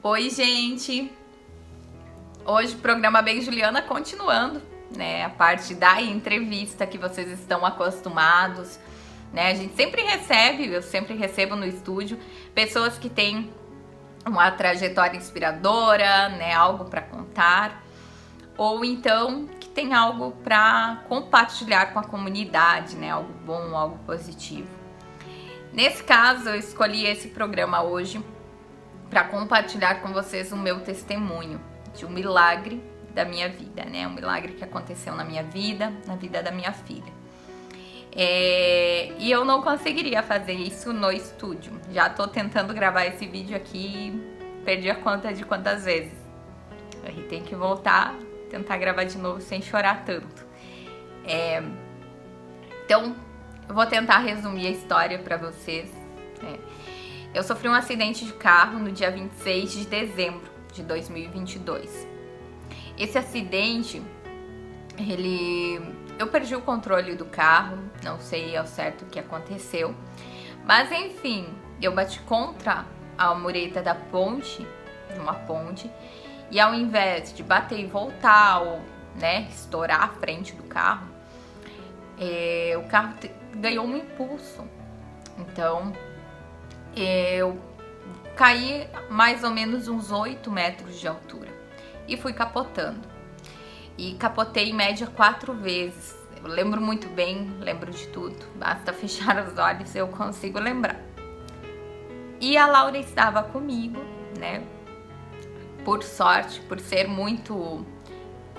Oi, gente! Hoje o programa Bem Juliana continuando, né? A parte da entrevista que vocês estão acostumados, né? A gente sempre recebe, eu sempre recebo no estúdio, pessoas que têm uma trajetória inspiradora, né? Algo para contar, ou então que tem algo para compartilhar com a comunidade, né? Algo bom, algo positivo. Nesse caso, eu escolhi esse programa hoje para compartilhar com vocês o meu testemunho de um milagre da minha vida, né? Um milagre que aconteceu na minha vida, na vida da minha filha. E eu não conseguiria fazer isso no estúdio. Já tô tentando gravar esse vídeo aqui, perdi a conta de quantas vezes. Aí tem que voltar, tentar gravar de novo sem chorar tanto. Então, eu vou tentar resumir a história para vocês. Eu sofri um acidente de carro no dia 26 de dezembro de 2022. Esse acidente, eu perdi o controle do carro, não sei ao certo o que aconteceu, mas enfim, eu bati contra a mureta da ponte, uma ponte, e ao invés de bater e voltar ou, né, estourar a frente do carro, o carro ganhou um impulso. Então, eu caí mais ou menos uns 8 metros de altura e fui capotando. E capotei em média 4 vezes. Eu lembro muito bem, lembro de tudo. Basta fechar os olhos e eu consigo lembrar. E a Laura estava comigo, né? Por sorte, por ser muito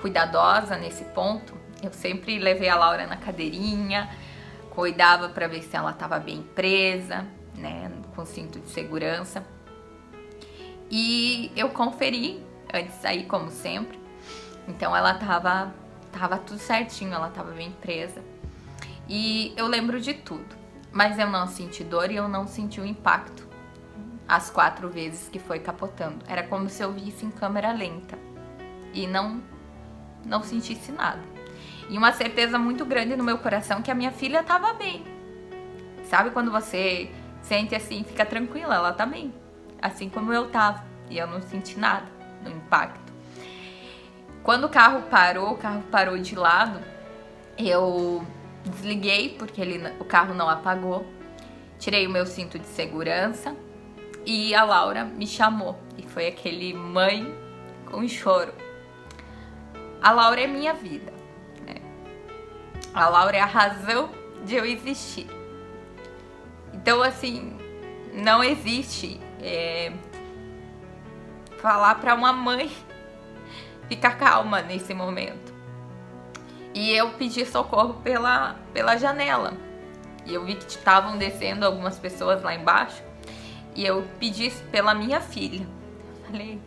cuidadosa nesse ponto, eu sempre levei a Laura na cadeirinha, cuidava para ver se ela estava bem presa, né, com cinto de segurança. E eu conferi antes de sair, como sempre. Então ela tava tudo certinho, ela tava bem presa. E eu lembro de tudo, mas eu não senti dor e eu não senti o impacto as 4 vezes que foi capotando. Era como se eu visse em câmera lenta e não sentisse nada. E uma certeza muito grande no meu coração que a minha filha tava bem. Sabe quando você sente assim, fica tranquila, ela tá bem. Assim como eu tava. E eu não senti nada no impacto. Quando o carro parou de lado, eu desliguei, porque o carro não apagou. Tirei o meu cinto de segurança e a Laura me chamou. E foi aquele mãe com choro. A Laura é minha vida. Né? A Laura é a razão de eu existir. Então, assim, não existe falar para uma mãe ficar calma nesse momento. E eu pedi socorro pela janela. E eu vi que estavam descendo algumas pessoas lá embaixo. E eu pedi pela minha filha. Falei,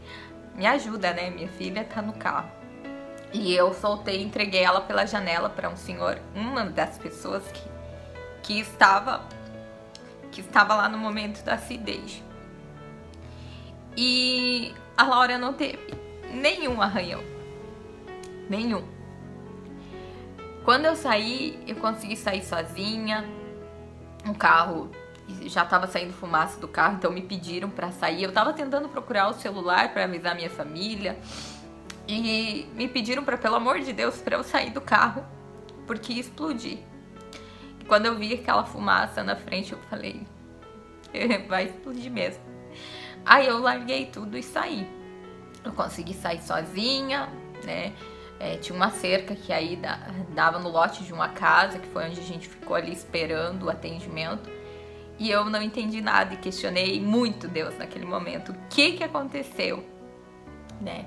me ajuda, né? Minha filha tá no carro. E eu soltei, entreguei ela pela janela para um senhor, uma das pessoas que estava lá no momento do acidente. E a Laura não teve nenhum arranhão. Nenhum. Quando eu saí, eu consegui sair sozinha. O carro já estava saindo fumaça do carro, então me pediram para sair. Eu estava tentando procurar o celular para avisar minha família. E me pediram para, pelo amor de Deus, para eu sair do carro, porque ia explodir. E quando eu vi aquela fumaça na frente, eu falei, vai explodir mesmo. Aí eu larguei tudo e saí. Eu consegui sair sozinha, né? Tinha uma cerca que aí dava no lote de uma casa, que foi onde a gente ficou ali esperando o atendimento. E eu não entendi nada e questionei muito Deus naquele momento. O que aconteceu? Né?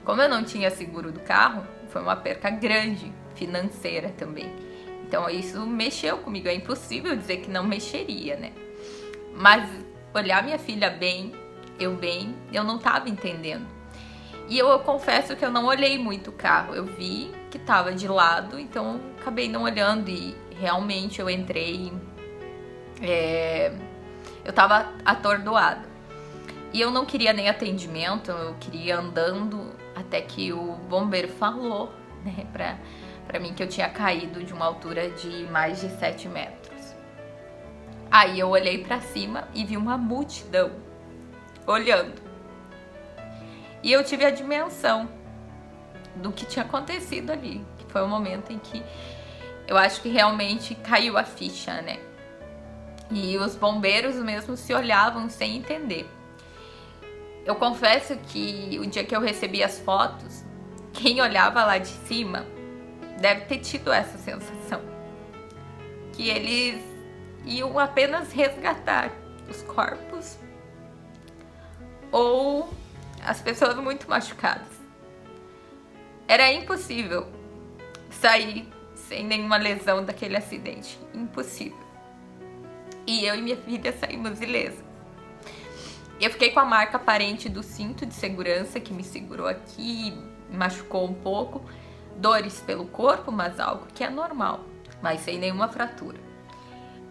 Como eu não tinha seguro do carro, foi uma perca grande, financeira também. Então isso mexeu comigo. É impossível dizer que não mexeria, né? Mas olhar minha filha bem, eu não estava entendendo. E eu confesso que eu não olhei muito o carro. Eu vi que estava de lado, então eu acabei não olhando. E realmente eu entrei... eu estava atordoada. E eu não queria nem atendimento, eu queria ir andando, até que o bombeiro falou, né, pra mim que eu tinha caído de uma altura de mais de 7 metros. Aí eu olhei pra cima e vi uma multidão olhando. E eu tive a dimensão do que tinha acontecido ali, que foi o momento em que eu acho que realmente caiu a ficha, né? E os bombeiros mesmo se olhavam sem entender. Eu confesso que o dia que eu recebi as fotos, quem olhava lá de cima deve ter tido essa sensação. Que eles iam apenas resgatar os corpos ou as pessoas muito machucadas. Era impossível sair sem nenhuma lesão daquele acidente. Impossível. E eu e minha filha saímos ilesas. Eu fiquei com a marca aparente do cinto de segurança que me segurou aqui, machucou um pouco. Dores pelo corpo, mas algo que é normal, mas sem nenhuma fratura.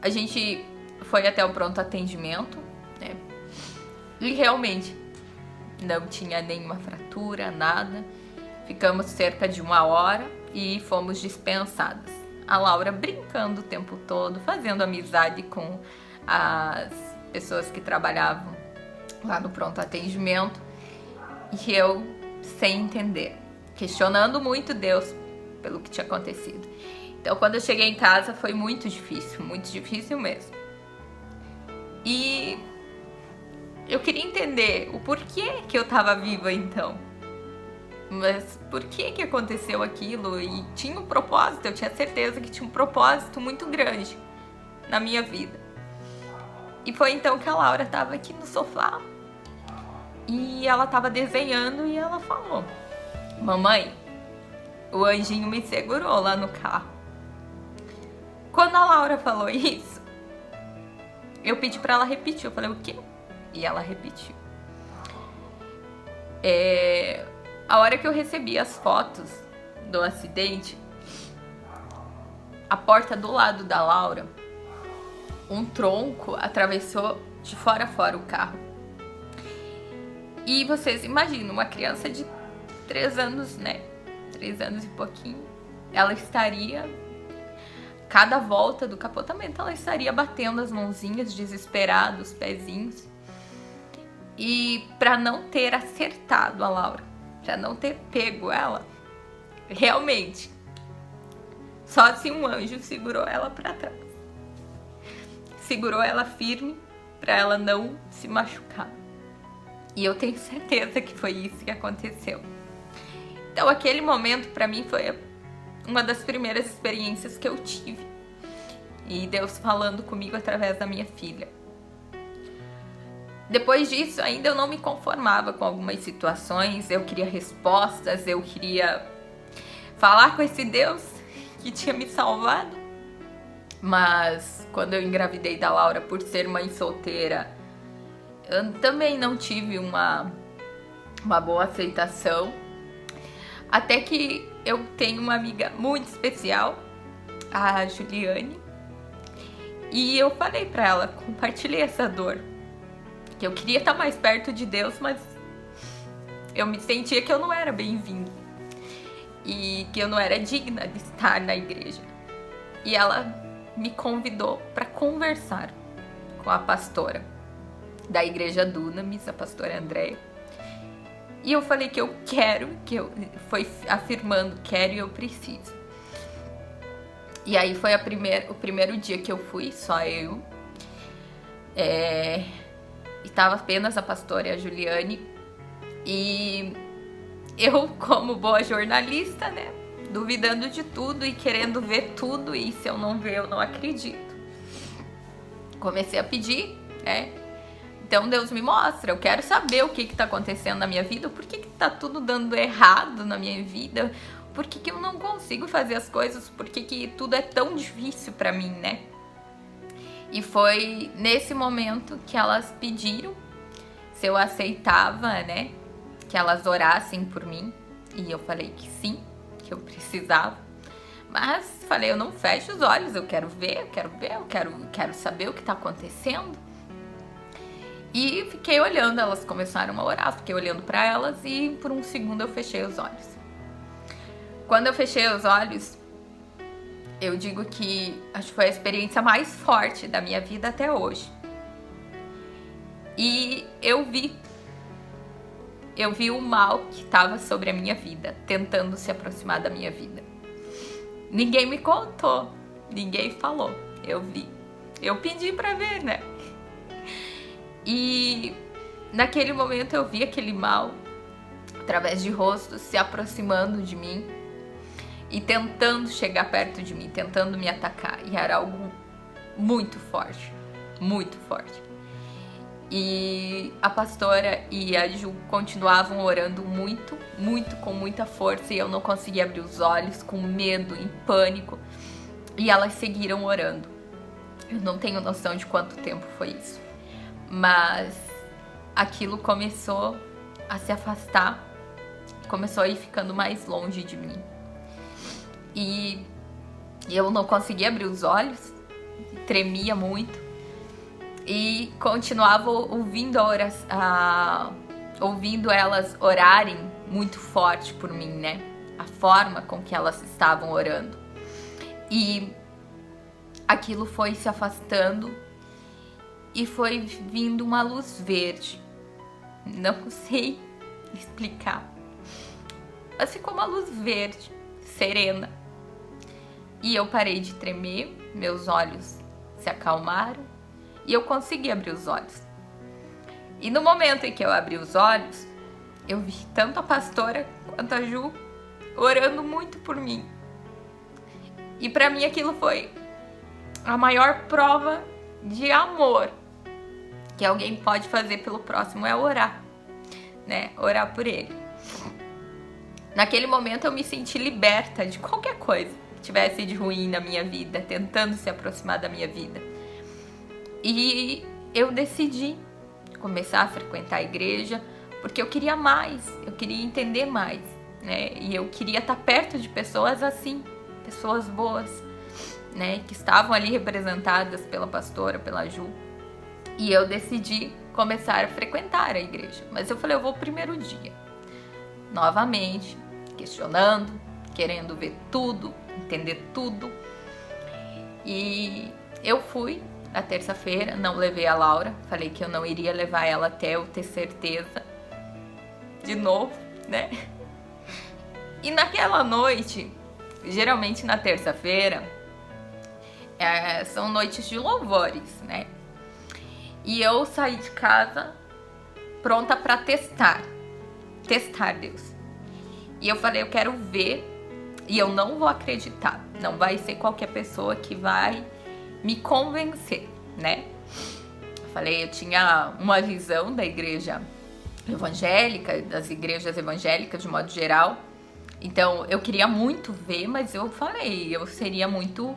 A gente foi até o pronto atendimento, né? E realmente não tinha nenhuma fratura, nada. Ficamos cerca de 1 hora e fomos dispensadas. A Laura brincando o tempo todo, fazendo amizade com as pessoas que trabalhavam lá no pronto atendimento. E eu sem entender, questionando muito Deus pelo que tinha acontecido. Então, quando eu cheguei em casa, foi muito difícil mesmo. E eu queria entender o porquê que eu tava viva então. Mas por que aconteceu aquilo? E tinha um propósito, eu tinha certeza que tinha um propósito muito grande na minha vida. E foi então que a Laura tava aqui no sofá e ela tava desenhando e ela falou: mamãe, o anjinho me segurou lá no carro. Quando a Laura falou isso, eu pedi pra ela repetir. Eu falei, o quê? E ela repetiu. A hora que eu recebi as fotos do acidente, a porta do lado da Laura, um tronco atravessou de fora a fora o carro. E vocês imaginam, uma criança de 3 anos, né? 3 anos e pouquinho, ela estaria, cada volta do capotamento, ela estaria batendo as mãozinhas, desesperada, os pezinhos. E para não ter acertado a Laura, para não ter pego ela, realmente, só se um anjo segurou ela para trás. Segurou ela firme para ela não se machucar. E eu tenho certeza que foi isso que aconteceu. Então aquele momento para mim foi uma das primeiras experiências que eu tive. E Deus falando comigo através da minha filha. Depois disso, ainda eu não me conformava com algumas situações. Eu queria respostas, eu queria falar com esse Deus que tinha me salvado. Mas quando eu engravidei da Laura, por ser mãe solteira, eu também não tive uma boa aceitação. Até que eu tenho uma amiga muito especial, a Juliane, e eu falei pra ela, compartilhei essa dor, que eu queria estar mais perto de Deus, mas eu me sentia que eu não era bem-vinda e que eu não era digna de estar na igreja. E ela me convidou para conversar com a pastora da igreja Dunamis, a pastora Andréia. E eu falei que eu quero, foi afirmando, quero e eu preciso. E aí foi o primeiro dia que eu fui, só eu. E tava apenas a pastora e a Juliane. E eu, como boa jornalista, né, duvidando de tudo e querendo ver tudo, e se eu não ver, eu não acredito. Comecei a pedir, né? Então Deus me mostra, eu quero saber o que tá acontecendo na minha vida, por que tá tudo dando errado na minha vida, por que eu não consigo fazer as coisas, por que tudo é tão difícil pra mim, né? E foi nesse momento que elas pediram se eu aceitava, né, que elas orassem por mim, e eu falei que sim, que eu precisava. Mas falei, eu não fecho os olhos, eu quero ver, eu quero saber o que tá acontecendo. E fiquei olhando, elas começaram a orar, fiquei olhando pra elas e por um segundo eu fechei os olhos. Quando eu fechei os olhos, eu digo que acho que foi a experiência mais forte da minha vida até hoje. E eu eu vi o mal que estava sobre a minha vida, tentando se aproximar da minha vida. Ninguém me contou, ninguém falou, eu vi. Eu pedi pra ver, né? E naquele momento eu vi aquele mal, através de rostos, se aproximando de mim e tentando chegar perto de mim, tentando me atacar. E era algo muito forte, muito forte. E a pastora e a Ju continuavam orando muito, muito, com muita força, e eu não conseguia abrir os olhos, com medo, em pânico. E elas seguiram orando. Eu não tenho noção de quanto tempo foi isso. Mas aquilo começou a se afastar, começou a ir ficando mais longe de mim. E eu não conseguia abrir os olhos, tremia muito. E continuava ouvindo ouvindo elas orarem muito forte por mim, né? A forma com que elas estavam orando. E aquilo foi se afastando e foi vindo uma luz verde. Não sei explicar. Mas ficou uma luz verde, serena. E eu parei de tremer, meus olhos se acalmaram. E eu consegui abrir os olhos. E no momento em que eu abri os olhos, eu vi tanto a pastora quanto a Ju orando muito por mim. E pra mim aquilo foi a maior prova de amor que alguém pode fazer pelo próximo, é orar, né? Orar por ele. Naquele momento eu me senti liberta de qualquer coisa que tivesse de ruim na minha vida, tentando se aproximar da minha vida. E eu decidi começar a frequentar a igreja porque eu queria mais, eu queria entender mais, né? E eu queria estar perto de pessoas assim, pessoas boas, né? Que estavam ali representadas pela pastora, pela Ju. E eu decidi começar a frequentar a igreja. Mas eu falei, eu vou o primeiro dia. Novamente, questionando, querendo ver tudo, entender tudo. E eu fui na terça-feira, não levei a Laura, falei que eu não iria levar ela até eu ter certeza, de novo, né? E naquela noite, geralmente na terça-feira, são noites de louvores, né? E eu saí de casa pronta pra testar Deus. E eu falei, eu quero ver e eu não vou acreditar, não vai ser qualquer pessoa que vai me convencer, né? Eu falei, eu tinha uma visão da igreja evangélica, das igrejas evangélicas de modo geral. Então, eu queria muito ver, mas eu falei, eu seria muito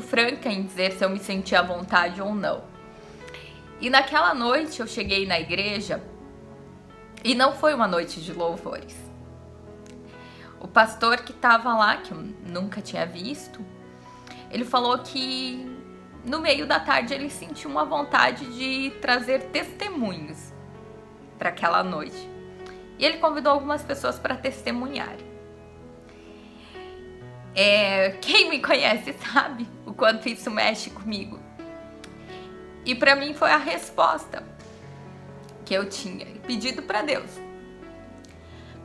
franca em dizer se eu me sentia à vontade ou não. E naquela noite eu cheguei na igreja e não foi uma noite de louvores. O pastor que estava lá, que eu nunca tinha visto, ele falou que no meio da tarde ele sentiu uma vontade de trazer testemunhos para aquela noite. E ele convidou algumas pessoas para testemunhar. Quem me conhece sabe o quanto isso mexe comigo. E para mim foi a resposta que eu tinha pedido para Deus.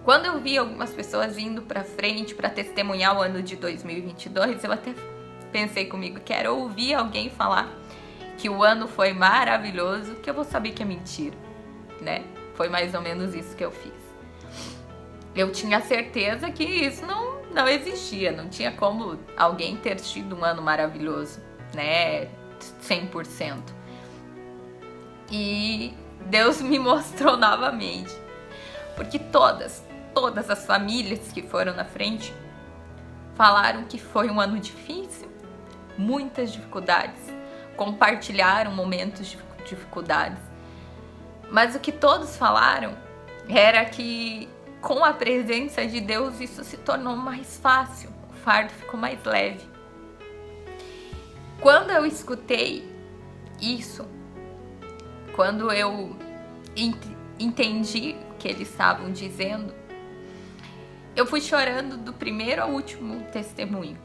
Quando eu vi algumas pessoas indo para frente para testemunhar o ano de 2022, eu até pensei comigo, quero ouvir alguém falar que o ano foi maravilhoso, que eu vou saber que é mentira, né? Foi mais ou menos isso que eu fiz. Eu tinha certeza que isso não existia, não tinha como alguém ter tido um ano maravilhoso, né? 100%. E Deus me mostrou novamente, porque todas as famílias que foram na frente falaram que foi um ano difícil, muitas dificuldades, compartilharam momentos de dificuldades. Mas o que todos falaram era que com a presença de Deus isso se tornou mais fácil, o fardo ficou mais leve. Quando eu escutei isso, quando eu entendi o que eles estavam dizendo, eu fui chorando do primeiro ao último testemunho,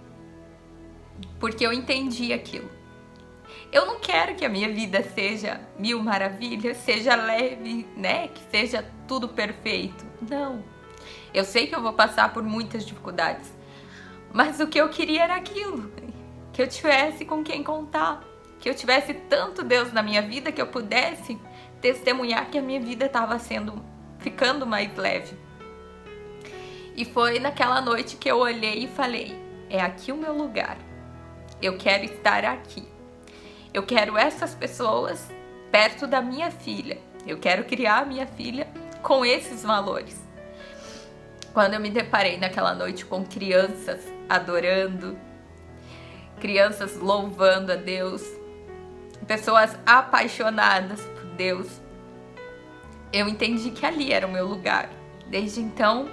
porque eu entendi aquilo. Eu não quero que a minha vida seja mil maravilhas, seja leve, né? Que seja tudo perfeito. Não. Eu sei que eu vou passar por muitas dificuldades. Mas o que eu queria era aquilo. Que eu tivesse com quem contar. Que eu tivesse tanto Deus na minha vida que eu pudesse testemunhar que a minha vida estava ficando mais leve. E foi naquela noite que eu olhei e falei: é aqui o meu lugar. Eu quero estar aqui. Eu quero essas pessoas perto da minha filha. Eu quero criar a minha filha com esses valores. Quando eu me deparei naquela noite com crianças adorando, crianças louvando a Deus, pessoas apaixonadas por Deus, eu entendi que ali era o meu lugar. Desde então,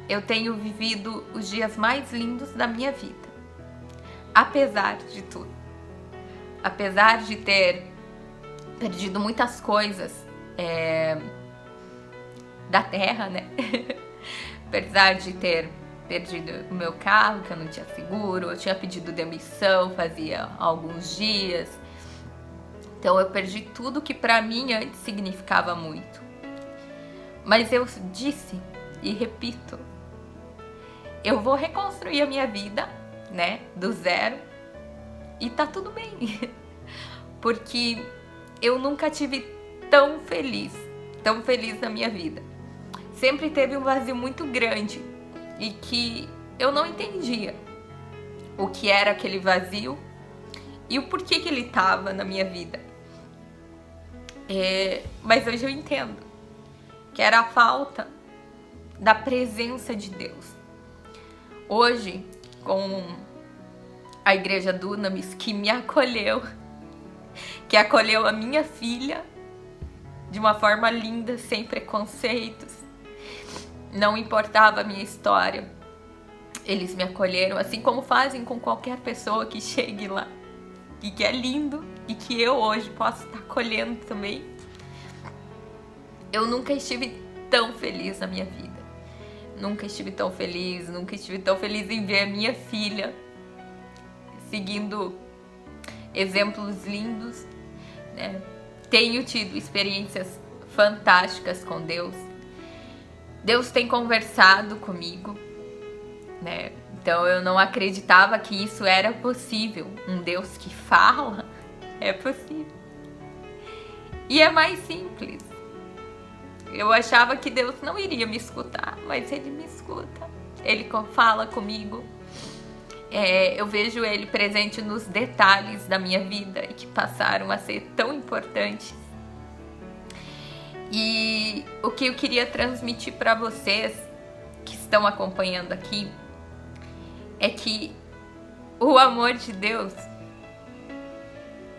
eu tenho vivido os dias mais lindos da minha vida. Apesar de tudo. Apesar de ter perdido muitas coisas da terra, né? Apesar de ter perdido o meu carro, que eu não tinha seguro, eu tinha pedido demissão fazia alguns dias. Então eu perdi tudo que pra mim antes significava muito. Mas eu disse e repito, eu vou reconstruir a minha vida, né, do zero, e tá tudo bem. Porque eu nunca tive tão feliz na minha vida. Sempre teve um vazio muito grande e que eu não entendia o que era aquele vazio e o porquê que ele estava na minha vida. Mas hoje eu entendo que era a falta da presença de Deus. Hoje, com a igreja Dunamis, que me acolheu, que acolheu a minha filha de uma forma linda, sem preconceitos, não importava a minha história, eles me acolheram, assim como fazem com qualquer pessoa que chegue lá, e que é lindo, e que eu hoje posso estar acolhendo também. Eu nunca estive tão feliz na minha vida. Nunca estive tão feliz em ver a minha filha seguindo exemplos lindos, né? Tenho tido experiências fantásticas com Deus. Deus tem conversado comigo, né? Então eu não acreditava que isso era possível. Um Deus que fala é possível. E é mais simples. Eu achava que Deus não iria me escutar, mas Ele me escuta. Ele fala comigo. Eu vejo Ele presente nos detalhes da minha vida e que passaram a ser tão importantes. E o que eu queria transmitir para vocês que estão acompanhando aqui é que o amor de Deus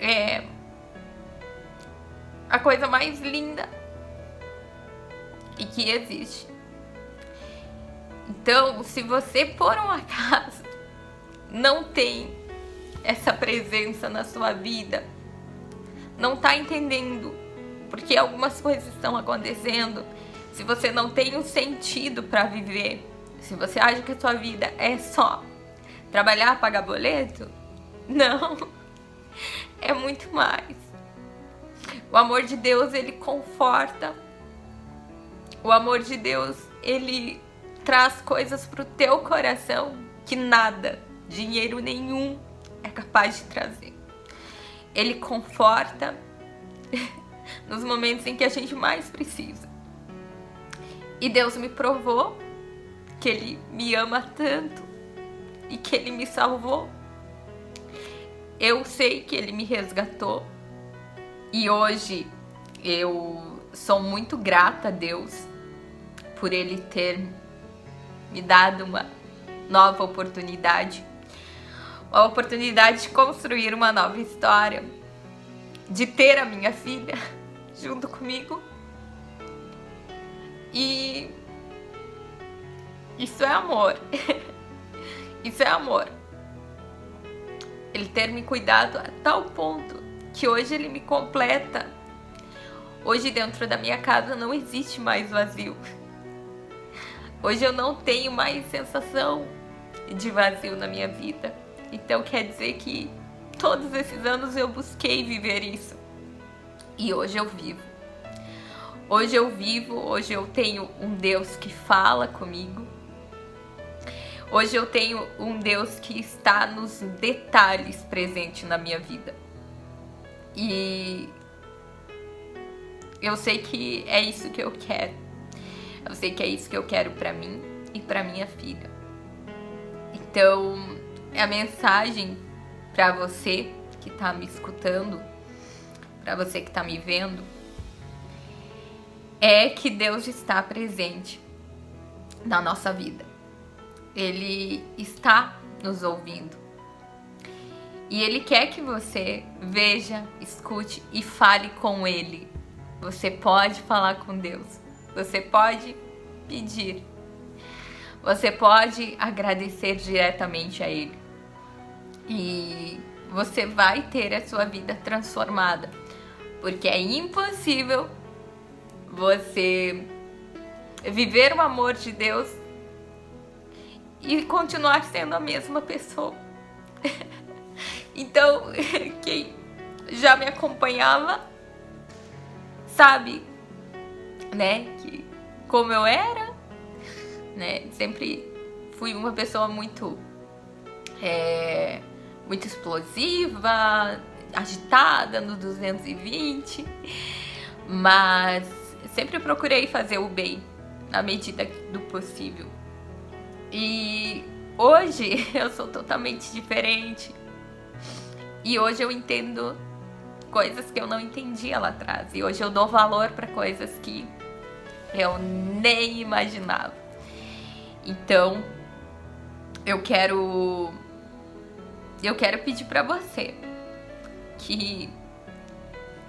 é a coisa mais linda e que existe. Então, se você por um acaso não tem essa presença na sua vida, não tá entendendo porque algumas coisas estão acontecendo, se você não tem um sentido para viver, se você acha que a sua vida é só trabalhar, pagar boleto, não, é muito mais. O amor de Deus, ele conforta. O amor de Deus, ele traz coisas pro teu coração que nada, dinheiro nenhum é capaz de trazer. Ele conforta nos momentos em que a gente mais precisa. E Deus me provou que Ele me ama tanto e que Ele me salvou. Eu sei que Ele me resgatou e hoje eu sou muito grata a Deus por Ele ter me dado uma nova oportunidade, a oportunidade de construir uma nova história, de ter a minha filha junto comigo. E isso é amor. Isso é amor. Ele ter me cuidado a tal ponto que hoje Ele me completa. Hoje dentro da minha casa não existe mais vazio. Hoje eu não tenho mais sensação de vazio na minha vida. Então quer dizer que todos esses anos eu busquei viver isso. E hoje eu vivo. Hoje eu vivo, hoje eu tenho um Deus que fala comigo. Hoje eu tenho um Deus que está nos detalhes presente na minha vida. E eu sei que é isso que eu quero. Eu sei que é isso que eu quero pra mim e pra minha filha. Então, a mensagem pra você que tá me escutando, pra você que tá me vendo, é que Deus está presente na nossa vida. Ele está nos ouvindo. E Ele quer que você veja, escute e fale com Ele. Você pode falar com Deus. Você pode pedir. Você pode agradecer diretamente a Ele. E você vai ter a sua vida transformada. Porque é impossível você viver o amor de Deus e continuar sendo a mesma pessoa. Então, quem já me acompanhava sabe, né, que como eu era, né, sempre fui uma pessoa muito explosiva, agitada no 220, mas sempre procurei fazer o bem na medida do possível. E hoje eu sou totalmente diferente. E hoje eu entendo coisas que eu não entendia lá atrás. E hoje eu dou valor para coisas que eu nem imaginava. Então, eu quero pedir para você que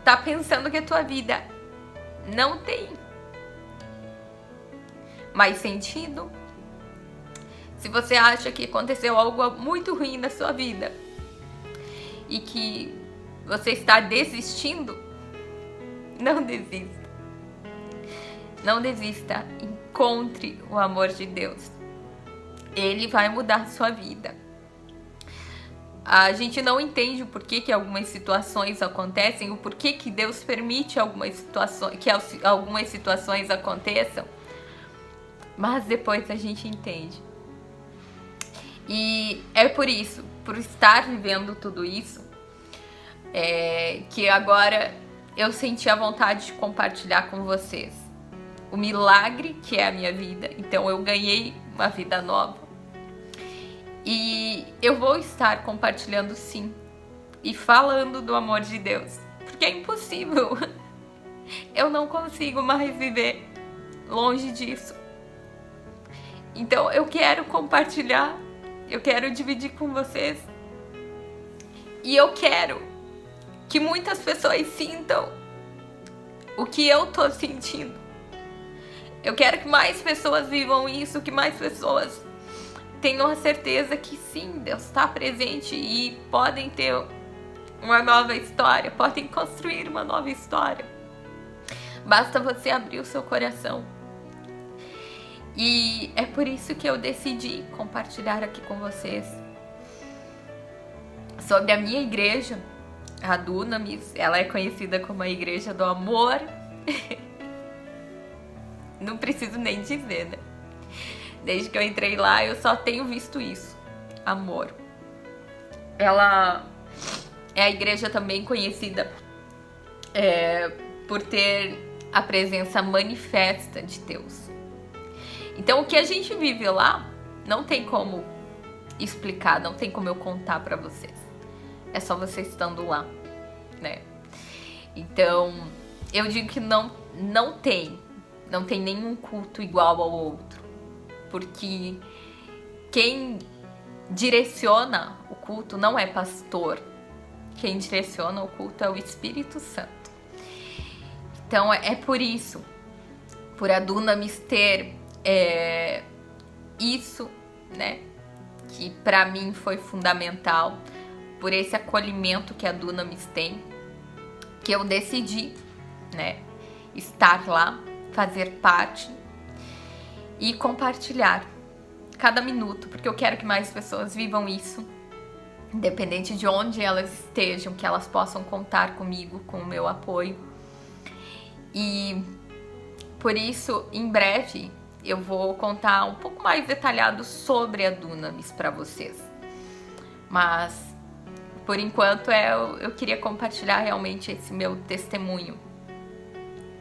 tá pensando que a tua vida não tem mais sentido. Se você acha que aconteceu algo muito ruim na sua vida e que você está desistindo, não desista. Não desista. Encontre o amor de Deus. Ele vai mudar a sua vida. A gente não entende o porquê que algumas situações acontecem, o porquê que Deus permite que algumas situações aconteçam, mas depois a gente entende. E é por isso, por estar vivendo tudo isso, que agora eu senti a vontade de compartilhar com vocês o milagre que é a minha vida. Então eu ganhei uma vida nova. E eu vou estar compartilhando sim, e falando do amor de Deus, porque é impossível. Eu não consigo mais viver longe disso. Então eu quero compartilhar, eu quero dividir com vocês. E eu quero que muitas pessoas sintam o que eu tô sentindo. Eu quero que mais pessoas vivam isso, que mais pessoas tenham a certeza que sim, Deus está presente e podem ter uma nova história, podem construir uma nova história. Basta você abrir o seu coração. E é por isso que eu decidi compartilhar aqui com vocês sobre a minha igreja, a Dunamis. Ela é conhecida como a Igreja do Amor. Não preciso nem dizer, né? Desde que eu entrei lá, eu só tenho visto isso. Amor. Ela é a igreja também conhecida por ter a presença manifesta de Deus. Então, o que a gente vive lá, não tem como explicar, não tem como eu contar pra vocês. É só vocês estando lá, né? Então, eu digo que não tem nenhum culto igual ao outro. Porque quem direciona o culto não é pastor. Quem direciona o culto é o Espírito Santo. Então é por isso, por a Dunamis ter isso, né, que pra mim foi fundamental, por esse acolhimento que a Dunamis tem, que eu decidi, né, estar lá, fazer parte e compartilhar cada minuto, porque eu quero que mais pessoas vivam isso. independente de onde elas estejam, que elas possam contar comigo, com o meu apoio. E por isso, em breve, eu vou contar um pouco mais detalhado sobre a Dunamis para vocês. Mas, por enquanto, eu queria compartilhar realmente esse meu testemunho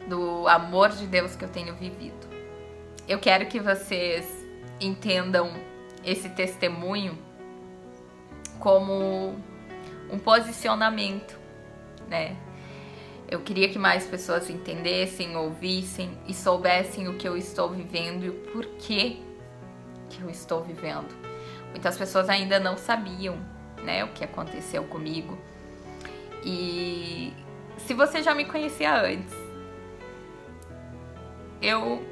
do amor de Deus que eu tenho vivido. Eu quero que vocês entendam esse testemunho como um posicionamento, né? Eu queria que mais pessoas entendessem, ouvissem e soubessem o que eu estou vivendo e o porquê que eu estou vivendo. Muitas pessoas ainda não sabiam, né, o que aconteceu comigo. E se você já me conhecia antes, eu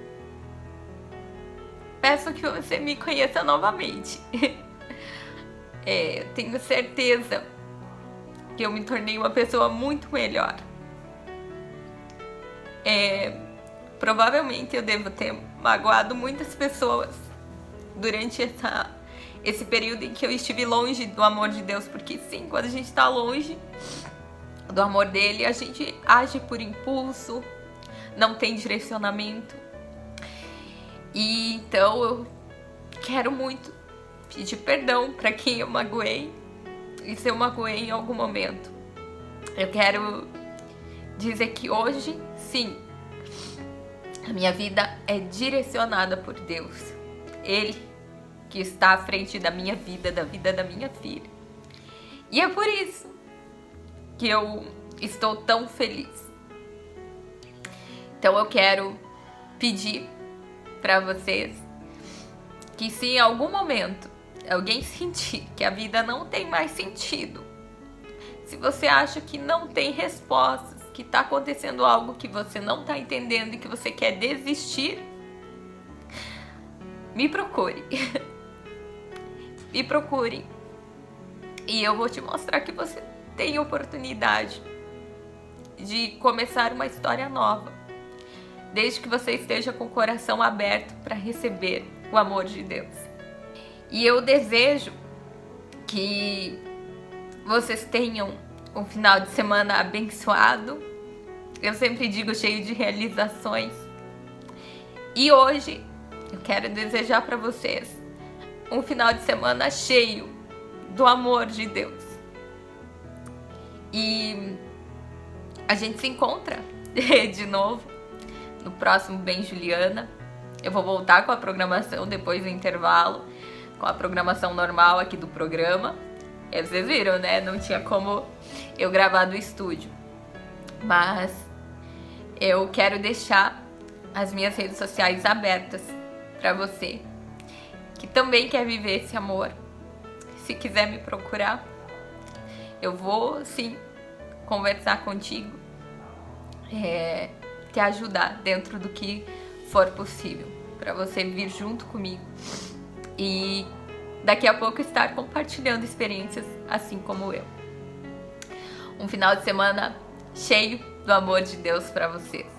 peço que você me conheça novamente. Tenho certeza que eu me tornei uma pessoa muito melhor. Provavelmente eu devo ter magoado muitas pessoas durante esse período em que eu estive longe do amor de Deus, porque sim, quando a gente está longe do amor dele, a gente age por impulso, não tem direcionamento. E então eu quero muito pedir perdão para quem eu magoei, e se eu magoei em algum momento. Eu quero dizer que hoje, sim, a minha vida é direcionada por Deus. Ele que está à frente da minha vida, da vida da minha filha. E é por isso que eu estou tão feliz. Então eu quero pedir para vocês que, se em algum momento alguém sentir que a vida não tem mais sentido, se você acha que não tem respostas, que está acontecendo algo que você não está entendendo e que você quer desistir, me procure. Me procure. E eu vou te mostrar que você tem oportunidade de começar uma história nova, desde que você esteja com o coração aberto para receber o amor de Deus. E eu desejo que vocês tenham um final de semana abençoado. Eu sempre digo, cheio de realizações. E hoje eu quero desejar para vocês um final de semana cheio do amor de Deus. E a gente se encontra de novo no próximo Bem Juliana. Eu vou voltar com a programação depois do intervalo, com a programação normal aqui do programa. E vocês viram, né? Não tinha como eu gravar do estúdio. Mas eu quero deixar as minhas redes sociais abertas para você que também quer viver esse amor. Se quiser me procurar, eu vou sim conversar contigo, te ajudar dentro do que for possível, para você vir junto comigo e daqui a pouco estar compartilhando experiências assim como eu. Um final de semana cheio do amor de Deus para vocês.